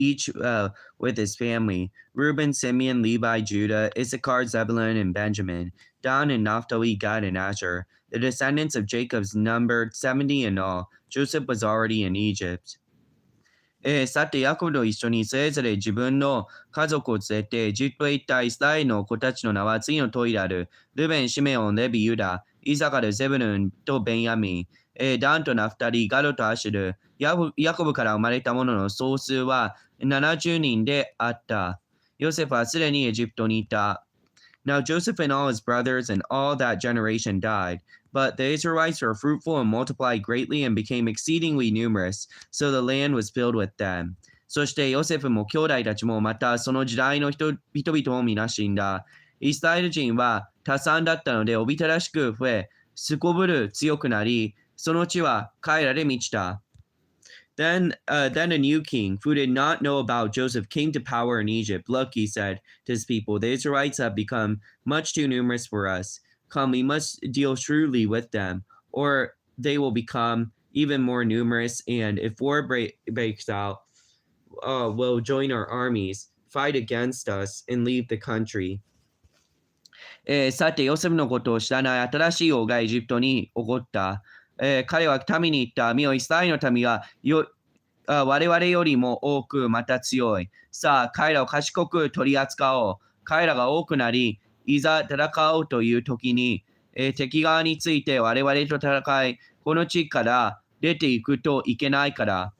each with his family. Reuben, Simeon, Levi, Judah, Issachar, Zebulun, and Benjamin. Dan and Naphtali, Gad, and Asher. The descendants of Jacob numbered 70 in all. Joseph was already in Egypt. さて、ヤコブと一緒にそれぞれ自分の家族を連れてエジプトへ行ったイスラエルの子たちの名は次の通りである。ルベン、シメオン、レビ、ユダ、イサカル、ゼブルンとベンヤミン、ダンとナフタリ、ガドとアシュル、ヤコブから生まれた者の総数は70人であった。ヨセフはすでにエジプトにいた。Now Joseph and all his brothers and all that generation died. But the Israelites were fruitful and multiplied greatly and became exceedingly numerous, so the land was filled with them. そしてヨセフも兄弟たちもまたその時代の人々も皆死んだ。イスラエル人は多産だったのでおびただしく増え、すこぶる強くなり、その地は彼らで満ちた。Then a new king, who did not know about Joseph, came to power in Egypt. Look, he said to his people, the Israelites have become much too numerous for us. Come, we must deal shrewdly with them, or they will become even more numerous, and if war breaks out, will join our armies, fight against us, and leave the country. さて、ヨセフのことを知らない新しい王がエジプトに起こった。彼は民に言った。見よ、イスラエルの民は我々よりも多くまた強い。さあ、彼らを賢く取り扱おう。彼らが多くなり、いざ戦おうという時に、敵側について我々と戦い、この地から出ていくといけないから。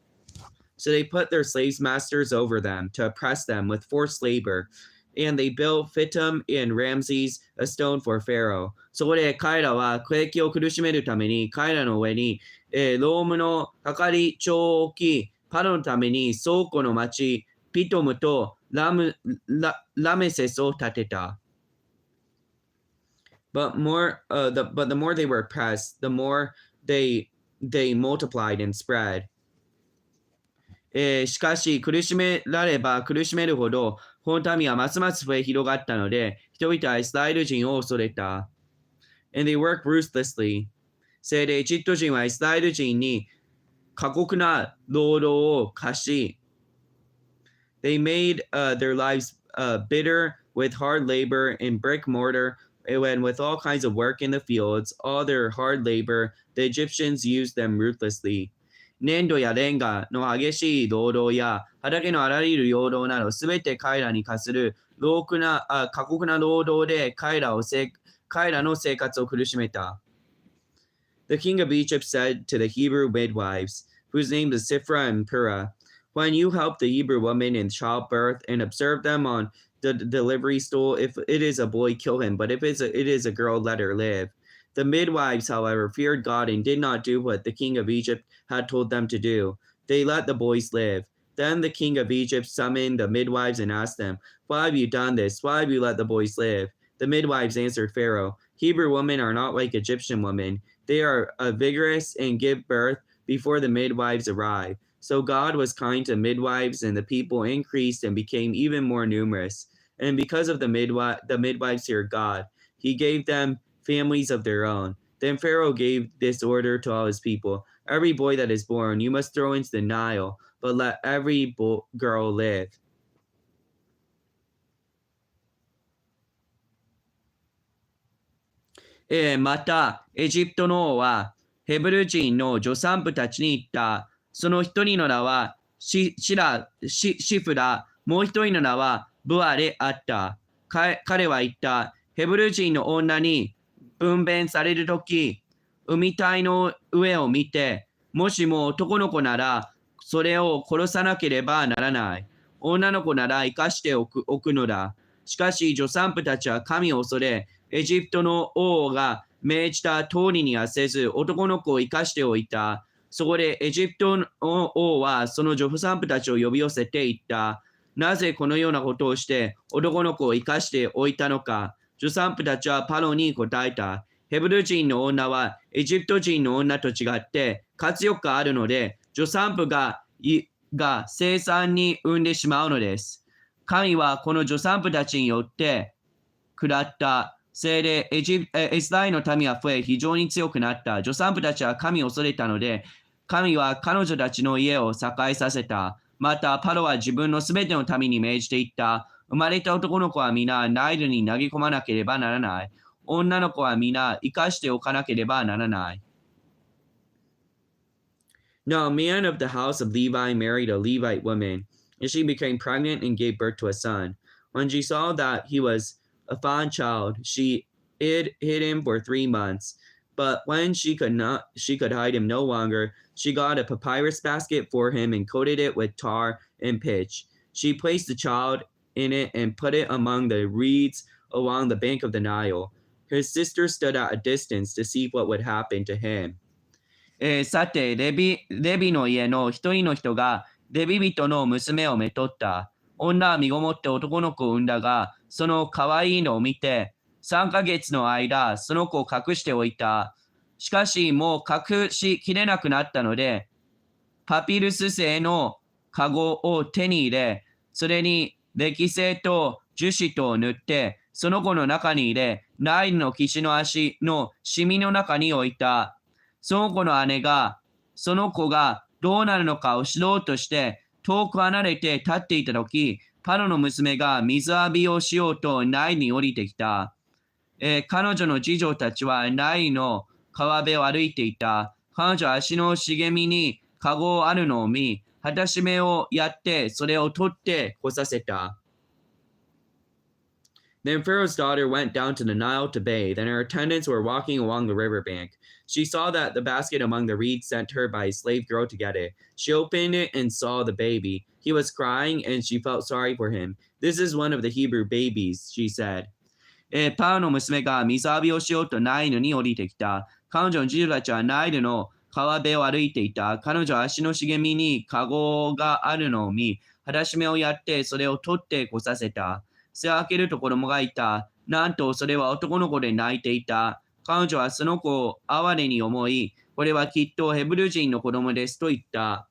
So they put their slaves masters over them to oppress them with forced labor. And they built Pithom and Ramses a stone for Pharaoh. そこで彼らは区域を苦しめるために彼らの上に、ロームの係長を置き、パロのために倉庫の町ピトムとラメセスを建てた。But the more they were oppressed, the more they multiplied and spread. しかし苦しめられば苦しめるほどこの民はますます増え広がったので人々はイスラエル人を恐れた。And they worked ruthlessly. それでエジプト人はイスラエル人に過酷な労働を課し They made their lives bitter with hard labor and brick mortar and with all kinds of work in the fields, all their hard labor, the Egyptians used them ruthlessly. 粘土やレンガの激しい労働や畑のあらゆる労働などすべて彼らに課する過酷な労働で彼らの生活を苦しめた。The king of Egypt said to the Hebrew midwives, whose names is Sifra and Purah, when you help the Hebrew woman in childbirth and observe them on the delivery stool, if it is a boy, kill him, but if it is a girl, let her live. The midwives, however, feared God and did not do what the king of Egypt had told them to do. They let the boys live. Then the king of Egypt summoned the midwives and asked them, why have you done this? Why have you let the boys live? The midwives answered Pharaoh, Hebrew women are not like Egyptian women. They are vigorous and give birth before the midwives arrive. So God was kind to midwives, and the people increased and became even more numerous. And because of the midwives feared God, he gave them families of their own. Then Pharaoh gave this order to all his people. Every boy that is born you must throw into the Nile, but let every girl live. また、エジプトの王はヘブル人の助産婦たちに言った。その一人の名はシフラ、もう一人の名はブアであった。彼は言った。ヘブル人の女に分娩されるとき、産み体の上を見て、もしも男の子なら、それを殺さなければならない。女の子なら生かしておくのだ。しかし、助産婦たちは神を恐れ、エジプトの王が命じた通りにはせず、男の子を生かしておいた。そこでエジプトの王はその助産婦たちを呼び寄せていった。なぜこのようなことをして男の子を生かしておいたのか。助産婦たちはパロに答えた。ヘブル人の女はエジプト人の女と違って活力があるので、助産婦が生産に産んでしまうのです。神はこの助産婦たちによって下った。それでイスラエルの民は増え非常に強くなった。助産婦たちは神を恐れたので、神は彼女たちの家を栄えさせた。また、パロは自分のすべての民に命じていった。生まれた男の子は皆ナイルに投げ込まなければならない。女の子は皆生かしておかなければならない。Now, a man of the house of Levi married a Levite woman, and she became pregnant and gave birth to a son. When she saw that he was a fond child, she hid him for 3 months. But when she could hide him no longer, she got a papyrus basket for him and coated it with tar and pitch. She placed the child in it and put it among the reeds along the bank of the Nile. His sister stood at a distance to see what would happen to him. さてレビの家の一人の人がレビ人の娘をめとった。女は身ごもって男の子を産んだが、その可愛いのを見て、3ヶ月の間、その子を隠しておいた。しかし、もう隠しきれなくなったので、パピルス製のカゴを手に入れ、それに歴製と樹脂とを塗って、その子の中に入れ、ナイルの岸の足のシミの中に置いた。その子の姉が、その子がどうなるのかを知ろうとして、遠く離れて立っていたとき、パロの娘が水浴びをしようとナイルに降りてきた。彼女の次女たちはナイルの川辺を歩いていた。彼女は足の茂みにカゴあるのを見、はだしめをやってそれを取ってこさせた。Then Pharaoh's daughter went down to the Nile to bathe, and her attendants were walking along the riverbank. She saw that the basket among the reeds sent her by a slave girl to get it. She opened it and saw the baby. He was crying, and she felt sorry for him. This is one of the Hebrew babies, she said. パウの娘が水浴びをしようとナイルに降りてきた。彼女の次女たちはナイルの川辺を歩いていた。彼女は足の茂みにカゴがあるのを見、はだしめをやってそれを取ってこさせた。背を開けると子供がいた。なんとそれは男の子で泣いていた。彼女はその子を哀れに思い、これはきっとヘブル人の子供ですと言った。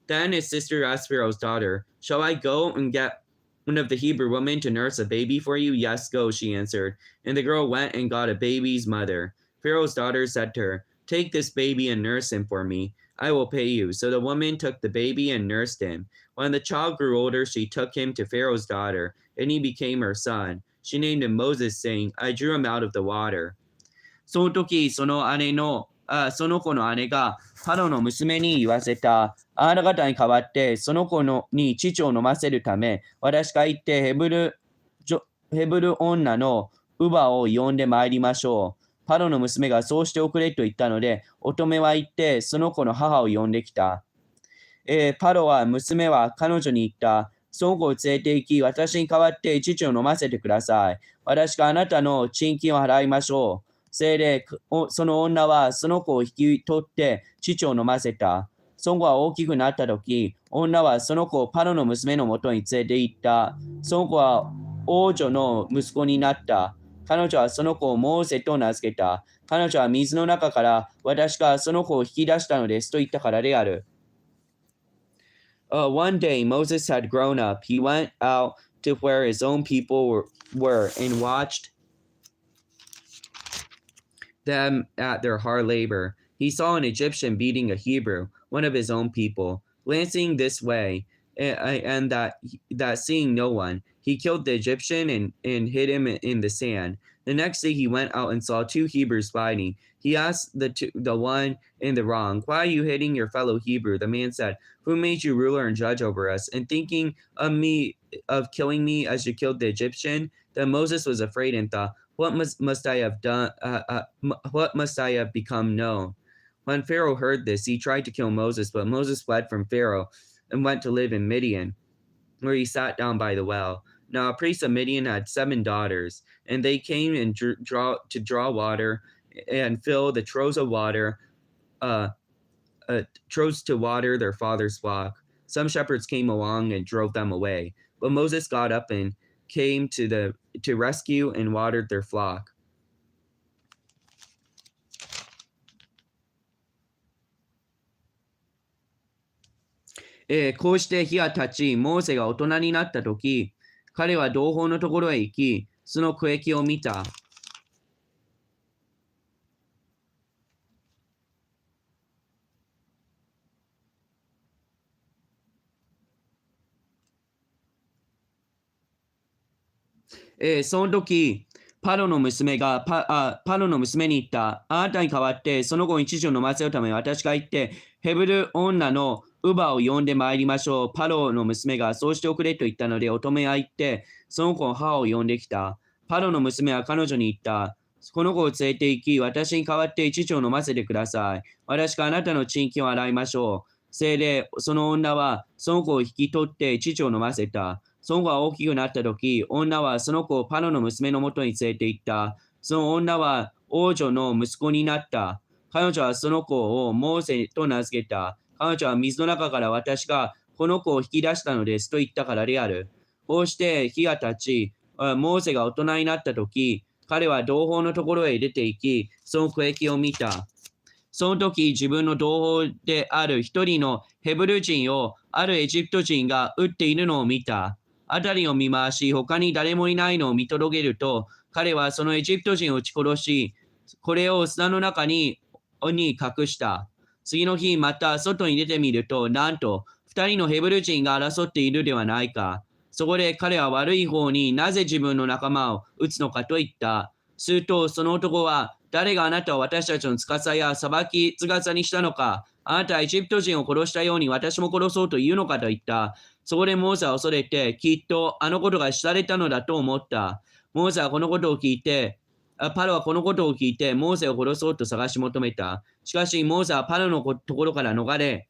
Then his sister asked Pharaoh's daughter, Shall I go and get one of the Hebrew women to nurse a baby for you? Yes, go, she answered. And the girl went and got a baby's mother. Pharaoh's daughter said to her, Take this baby and nurse him for me. I will pay you. So the woman took the baby and nursed him. When the child grew older, she took him to Pharaoh's daughter, and he became her son. She named him Moses, saying, I drew him out of the water. その時、その子の姉がパロの娘に言わせた。あなた方に代わって、その子に乳を飲ませるため、私が行ってヘブル女の乳母を呼んでまいりましょう。パロの娘がそうしておくれと言ったので、乙女は行って、その子の母を呼んできた。パロは娘は彼女に言った。その子を連れて行き、私に代わって乳を飲ませてください。私があなたの賃金を払いましょう。それで、その女はその子を引き取って乳を飲ませた。その子は大きくなったとき、女はその子をパロの娘のもとに連れて行った。その子は王女の息子になった。彼女はその子をモーセと名付けた。彼女は水の中から私がその子を引き出したのですと言ったからである。One day, Moses had grown up. He went out to where his own people were and watched them at their hard labor. He saw an Egyptian beating a Hebrew, one of his own people. Glancing this way, and that seeing no one, he killed the Egyptian and hid him in the sand. The next day he went out and saw 2 Hebrews fighting. He asked the one in the wrong, Why are you hitting your fellow Hebrew? The man said, Who made you ruler and judge over us? And thinking of killing me as you killed the Egyptian? Then Moses was afraid and thought, What must I have done? What must I have become known? When Pharaoh heard this, he tried to kill Moses, but Moses fled from Pharaoh and went to live in Midian, where he sat down by the well. Now a priest of Midian had 7 daughters, and they came and draw water and fill the troughs of water, troughs to water their father's flock. Some shepherds came along and drove them away, but Moses got up and came to rescue and watered their flock. こうして日が経ち、モーセが大人になったとき、彼は同胞のところへ行き、その区域を見た。その時、パロの娘に言った。あなたに代わってその子に乳を飲ませるために私が行って、ヘブル女の乳母を呼んでまいりましょう。パロの娘がそうしておくれと言ったので、乙女は行って、その子の母を呼んできた。パロの娘は彼女に言った。この子を連れて行き、私に代わって乳を飲ませてください。私があなたの血巾を洗いましょう。せいで、その女はその子を引き取って乳を飲ませた。その子が大きくなったとき、女はその子をパロの娘のもとに連れて行った。その女は王女の息子になった。彼女はその子をモーセと名付けた。彼女は水の中から私がこの子を引き出したのですと言ったからである。こうして日が経ち、モーセが大人になったとき、彼は同胞のところへ出て行き、その区域を見た。その時、自分の同胞である一人のヘブル人をあるエジプト人が撃っているのを見た。辺りを見回し、他に誰もいないのを見届けると、彼はそのエジプト人を撃ち殺し、これを砂の中に隠した。次の日、また外に出てみると、なんと、二人のヘブル人が争っているではないか。そこで彼は悪い方になぜ自分の仲間を撃つのかと言った。すると、その男は、誰があなたを私たちの司や裁き司にしたのか。あなたはエジプト人を殺したように私も殺そうと言うのかと言った。そこでモーセは恐れて、きっとあのことが知られたのだと思った。モーセはこのことを聞いて、パロはこのことを聞いて、モーセを殺そうと探し求めた。しかし、モーセはパロのところから逃れ、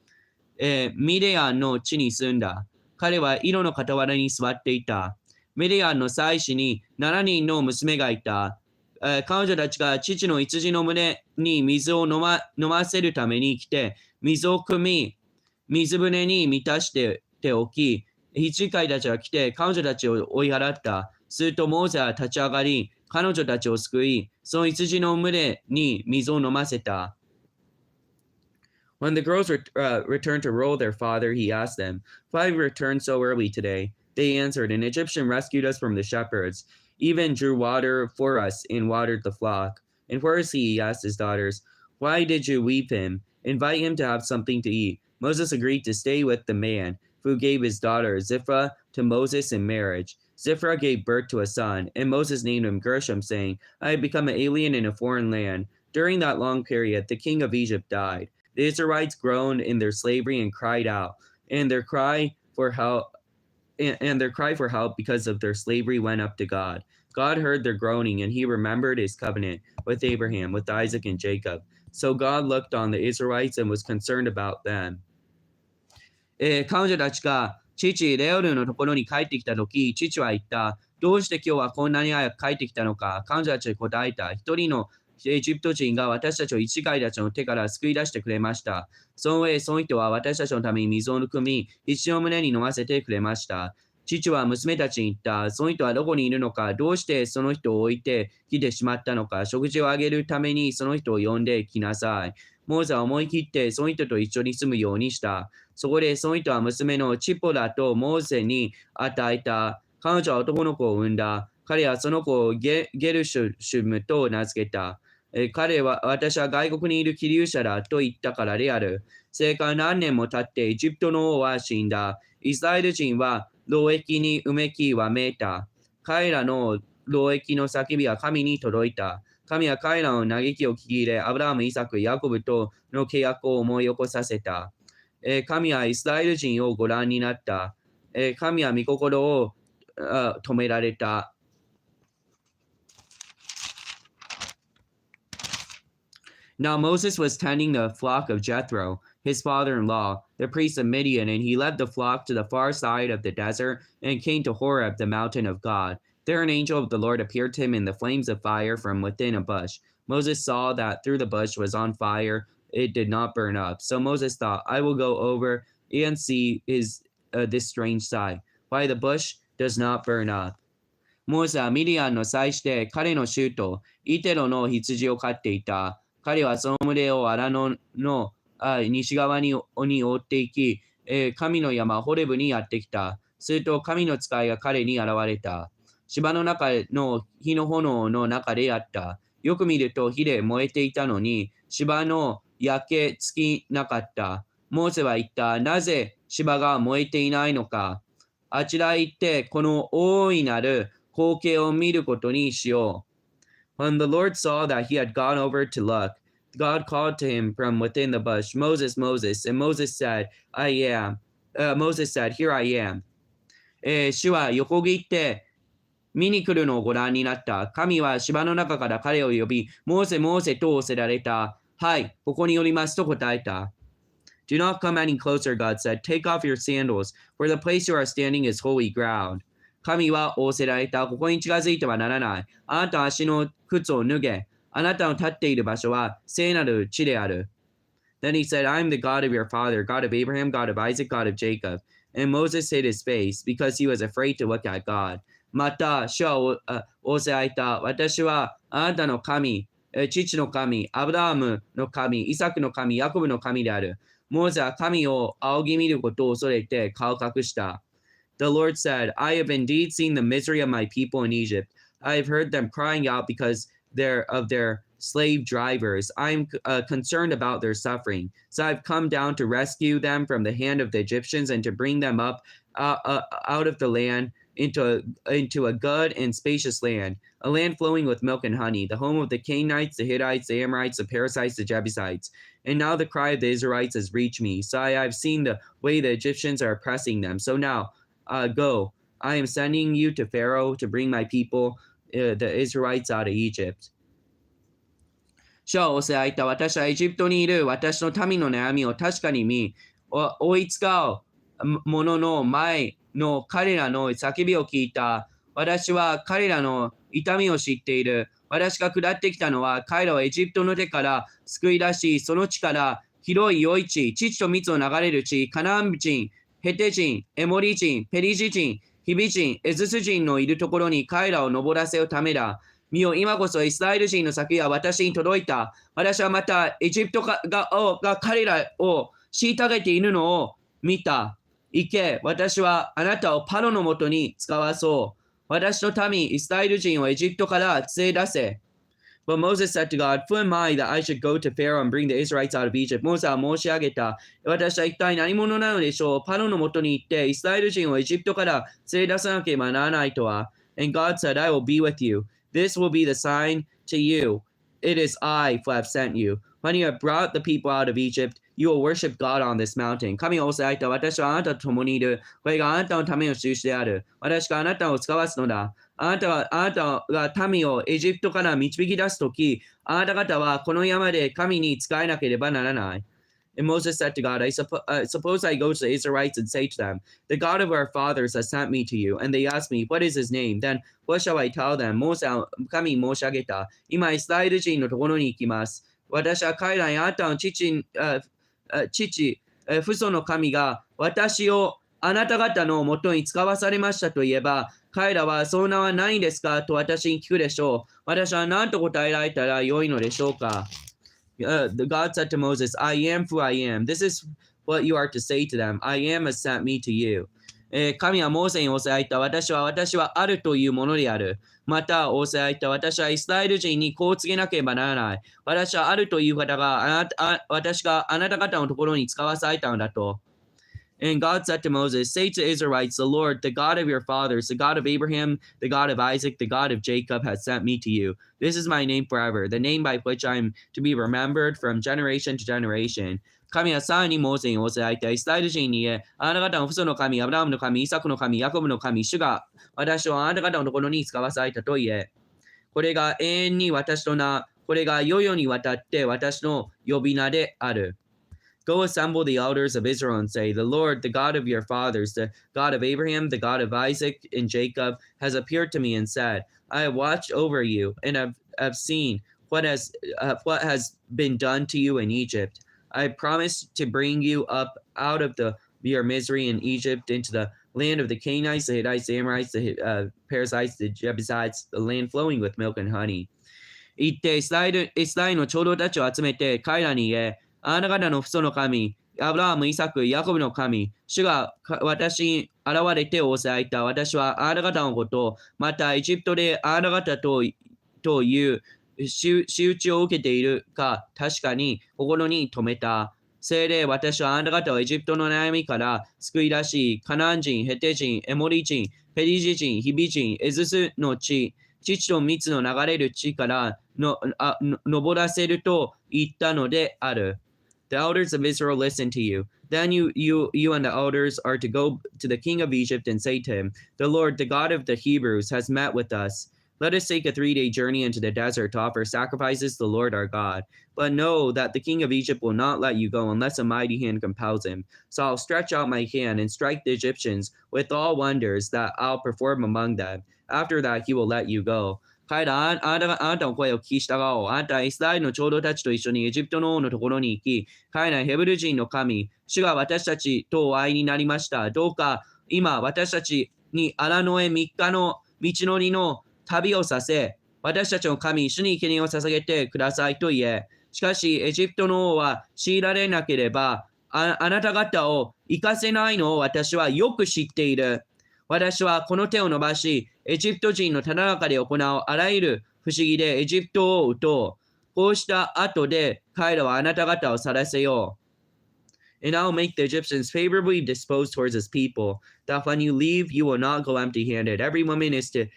ミディアンの地に住んだ。彼は井戸の傍らに座っていた。ミディアンの妻子に7人の娘がいた。彼女たちが父の羊の胸に水を飲ませるために来て、水を汲み、水舟に満たしておき、羊飼いたちが来て彼女たちを追い払った。するとモーセは立ち上がり、彼女たちを救い、その羊の胸に水を飲ませた。When the girls returned to roll their father, he asked them, "Why have you returned so early today?" They answered, "An Egyptian rescued us from the shepherds, even drew water for us and watered the flock." "And where is he?" asked his daughters. "Why did you weep him? Invite him to have something to eat." Moses agreed to stay with the man who gave his daughter Ziphrah to Moses in marriage. Ziphrah gave birth to a son, and Moses named him Gershom, saying, "I have become an alien in a foreign land." During that long period, the king of Egypt died. The Israelites groaned in their slavery and cried out, and their cry for help because of their slavery went up to God. God heard their groaning, and he remembered his covenant with Abraham, with Isaac, and Jacob. So God looked on the Israelites and was concerned about them. 彼女たちが父レオルのところに帰ってきたとき、父は言った。どうして今日はこんなに早く帰ってきたのか。彼女たちは答えた。一人のエジプト人が私たちを一飼いたちの手から救い出してくれました。その上、その人は私たちのために水を汲み、羊の胸に飲ませてくれました。父は娘たちに言った。その人はどこにいるのか、どうしてその人を置いて来てしまったのか、食事をあげるためにその人を呼んできなさい。モーセは思い切ってその人と一緒に住むようにした。そこでその人は娘のチポラとモーセに与えた。彼女は男の子を産んだ。彼はその子をゲルシュムと名付けた。彼は私は外国にいる気流者だと言ったからである。それから何年も経ってエジプトの王は死んだ。イスラエル人は労役にうめきわめいた。彼らの労役の叫びは神に届いた。神は彼らの嘆きを聞き入れ、アブラハム、イサク、ヤコブとの契約を思い起こさせた。神はイスラエル人をご覧になった。神は御心を止められた。Now Moses was tending the flock of Jethro, his father-in-law, the priest of Midian, and he led the flock to the far side of the desert and came to Horeb, the mountain of God. There an angel of the Lord appeared to him in the flames of fire from within a bush. Moses saw that through the bush was on fire, it did not burn up. So Moses thought, I will go over and see this strange sight, why the bush does not burn up. モーセはミディアンの際して彼の舅イテロの羊を飼っていた。彼はその群れを荒野の西側に追っていき、神の山ホレブにやってきた。すると神の使いが彼に現れた。芝の中の火の炎の中であった。よく見ると火で燃えていたのに、芝の焼けつきなかった。モーセは言った。なぜ芝が燃えていないのか。あちらへ行って、この大いなる光景を見ることにしよう。When the Lord saw that he had gone over to look, God called to him from within the bush, Moses, Moses. And Moses said, Moses said, Here I am. 主は横切って見に来るのをご覧になった。神は芝の中から彼を呼び、モーセ、モーセと仰せられた。はい、ここにおりますと答えた。Do not come any closer, God said. Take off your sandals, for the place you are standing is holy ground. 神は仰せられた。ここに近づいてはならない。あなたは足の靴を脱げ。あなたの立っている場所は聖なる地である。Then he said, I am the God of your father, God of Abraham, God of Isaac, God of Jacob. And Moses hid his face, because he was afraid to look at God. また、主は仰せられた。私はあなたの神、父の神、アブラハムの神、イサクの神、ヤコブの神である。モーセは神を仰ぎ見ることを恐れて顔を隠した。The Lord said, I have indeed seen the misery of my people in Egypt. I have heard them crying out because of their slave drivers. I am concerned about their suffering. So I've come down to rescue them from the hand of the Egyptians and to bring them up out of the land into a good and spacious land, a land flowing with milk and honey, the home of the Canaanites, the Hittites, the Amorites, the Perizzites, the Jebusites. And now the cry of the Israelites has reached me. So I've seen the way the Egyptians are oppressing them. So now, go. I am sending you to Pharaoh to bring my people, the Israelites, out of Egypt. 主は仰せられた。私はエジプトにいる私の民の悩みを確かに見、追いつかう者の前の彼らの叫びを聞いた。私は彼らの痛みを知っている。私が下ってきたのは彼らをエジプトの手から救い出し、その地から広い良い地、乳と蜜を流れる地、カナン人、ヘテ人、エモリ人、ペリジ人、ヒビ人、エズス人のいるところに彼らを登らせるためだ。見よ、今こそイスラエル人の叫びは私に届いた。私はまたエジプトが彼らを虐げているのを見た。行け、私はあなたをパロのもとに使わそう。私の民、イスラエル人をエジプトから連れ出せ。But Moses said to God, Who am I that I should go to Pharaoh and bring the Israelites out of Egypt? モーセは申し上げた。私は一体何者なのでしょう。パロのもとに行って、イスラエル人をエジプトから連れ出さなければならないとは。And God said, I will be with you. This will be the sign to you. It is I who have sent you. When you have brought the people out of Egypt, you will worship God on this mountain. 神は仰せられた。私はあなたと共にいる。これがあなたのための印である。私があなたを使わすのだ。あなたが民をエジプトから導き出すとき、あなた方はこの山で神に仕えなければならない。And Moses said to God, suppose I go to the Israelites and say to them, The God of our fathers has sent me to you. And they ask me, What is his name? Then what shall I tell them? モーセは神に申し上げた。今、イスラエル人のところに行きます。私は彼らにあなたの父、父の神が私をあなた方のもとに使わされましたと言えば、彼らはその名は何ですかと私に聞くでしょう。私は何と答えられたら良いのでしょうか。God said to Moses, I am who I am. This is what you are to say to them. I am has sent me to you. 神はモーセに仰せられた。私はあるというものである。また仰せられた。私はイスラエル人にこう告げなければならない。私はあるという方が私があなた方のところに使わされたのだと。And God said to Moses, Say to Israelites, the Lord, the God of your fathers, the God of Abraham, the God of Isaac, the God of Jacob has sent me to you. This is my name forever, the name by which I am to be remembered from generation to generation. 神はさらにモーセに仰せられた。イスラエル人に言え、あなた方の父祖の神、アブラハムの神、イサクの神、ヤコブの神、主が私をあなた方のところに使わされたと言え。これが永遠に私の名、これが世々にわたって私の呼び名である。Go assemble the elders of Israel and say, The Lord, the God of your fathers, the God of Abraham, the God of Isaac and Jacob, has appeared to me and said, I have watched over you and have seen what has been done to you in Egypt. I promised to bring you up out of your misery in Egypt into the land of the Canaanites, the Hittites, the Amorites, the Perizzites, the Jebusites, the land flowing with milk and honey. 行ってイスラエルの長老たちを集めて彼らに言え、あなた方の父祖の神、アブラハム、イサク、ヤコブの神、主が私に現れて仰せられた。私はあなた方のことを、またエジプトであなた方という仕打ちを受けているか、確かに心に留めた。聖霊、私はあなた方をエジプトの悩みから救い出し、カナン人、ヘテ人、エモリ人、ペリジ人、ヒビ人、エズスの地、父と蜜の流れる地から登らせると言ったのである。The elders of Israel listen to you. Then you and the elders are to go to the king of Egypt and say to him, The Lord, the God of the Hebrews, has met with us. Let us take a 3-day journey into the desert to offer sacrifices to the Lord our God. But know that the king of Egypt will not let you go unless a mighty hand compels him. So I'll stretch out my hand and strike the Egyptians with all wonders that I'll perform among them. After that, he will let you go. 彼らあなたの声を聞き従おう。あなたはイスラエルの長老たちと一緒にエジプトの王のところに行き、彼らヘブル人の神、主が私たちとお会いになりました。どうか今私たちに荒野へ3日の道のりの旅をさせ、私たちの神、主に生贄を捧げてくださいと言え。しかし、エジプトの王は強いられなければ、あなた方を生かせないのを私はよく知っている。私はこの手を伸ばし、エジプト人のただ中で行うあらゆる不思議でエジプトを撃とう。こうした後で彼らはあなた方を去らせよう。And I'll make the Egyptians favorably disposed towards his people, that when you leave, you will not go empty-handed. Every woman is to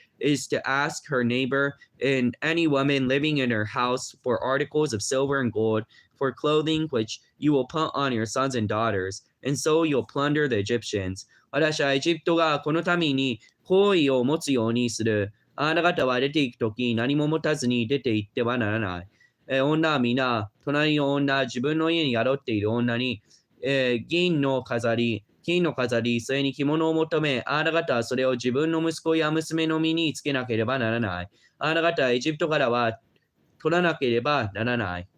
ask her neighbor and any woman living in her house for articles of silver and gold, for clothing which you will put on your sons and daughters, and so you'll plunder the Egyptians. 私はエジプトがこの民に好意を持つようにする。あなた方は出て行くとき、何も持たずに出て行ってはならない。女は皆、隣の女、自分の家に宿っている女に、金の飾り、それに着物を求め、あなた方はそれを自分の息子や娘の身につけなければならない。あなた方はエジプトからは取らなければならない。